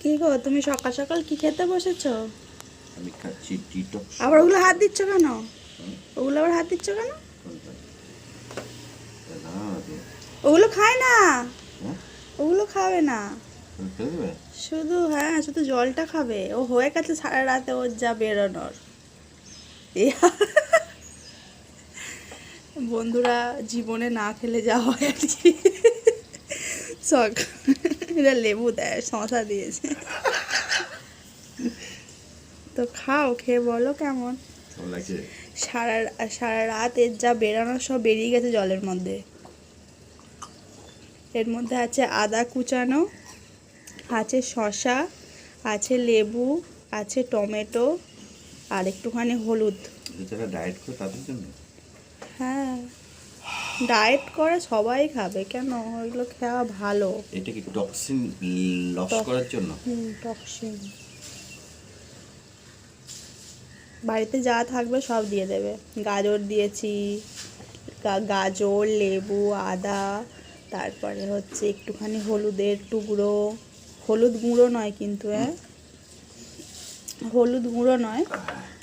কি গো তুমি সকাল সকাল কি খেতে বসেছো? আমি খাচ্ছি ডিটক্স। আবার ওগুলো হাত দিচ্ছ কেন? ওগুলো আবার হাত দিচ্ছ কেন? ওগুলো খায় না, ওগুলো খাবে না। শুধু হ্যাঁ, শুধু জলটা খাবে। ও হয়ে গেছে সারা রাতে ওর যা বেরোনোর। বন্ধুরা, জীবনে না খেলে যা হয় আর কি। শখ এটা লেবু দেয়, শশা দিয়েছে। তো খাও, খেয়ে বলো কেমন সারা সারা রাত এর যা বেরানো সব বেরিয়ে গেছে জলের মধ্যে। এর মধ্যে আছে আদা কুচানো, আছে শসা, আছে লেবু, আছে টমেটো আর একটুখানি হলুদ। যারা ডায়েট করে তাদের জন্য। হ্যাঁ, ডায়েট করে সবাই খাবে, কেন? ওইগুলো খাওয়া ভালো। এটা কি টক্সিন লস করার জন্য? টক্সিন। বাড়িতে যা থাকবে সব দিয়ে দেবে। গাজর দিয়েছি, গাজর, লেবু, আদা, তারপরে হচ্ছে একটুখানি হলুদের টুকরো, হলুদ গুঁড়ো নয় কিন্তু, হ্যাঁ হলুদ গুঁড়ো নয়,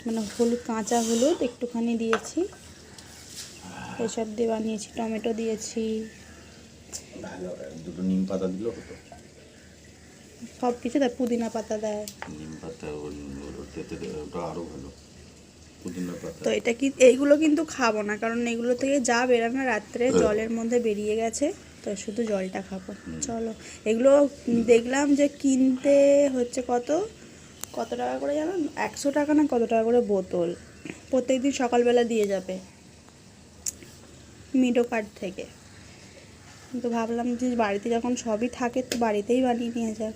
মানে হলুদ, কাঁচা হলুদ একটুখানি দিয়েছি। এসব দিয়ে বানিয়েছি। টমেটো দিয়েছি। ভালো, দুটো নিম পাতা দিলেও হতো। সব কিছু দেয়, পুদিনা পাতা দেয়। নিম পাতা ওটা আরও ভালো, পুদিনা পাতা। তো এটা কি, এইগুলো কিন্তু খাবো না, কারণ এগুলো থেকে যা বেরানো রাত্রে জলের মধ্যে বেরিয়ে গেছে, তো শুধু জলটা খাবো। চলো, এগুলো দেখলাম যে কিনতে হচ্ছে কত কত টাকা করে জানো? 100 টাকা না কত টাকা করে বোতল। প্রত্যেকদিন সকালবেলা দিয়ে যাবে মিডো কার্ড থেকে। কিন্তু ভাবলাম যে বাড়িতে যখন সবই থাকে তো বাড়িতেই বানিয়ে নিয়ে যাক।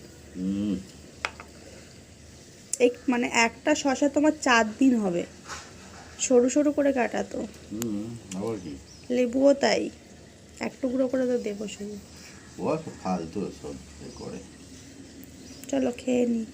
মানে একটা শসা তোমার 4 দিন হবে, সরু সরু করে কাটা তো। লেবুও তাই, এক টুকরো করে তো দেবো শুধু। ও ফালতু সব করে। চলো খেয়ে নিই।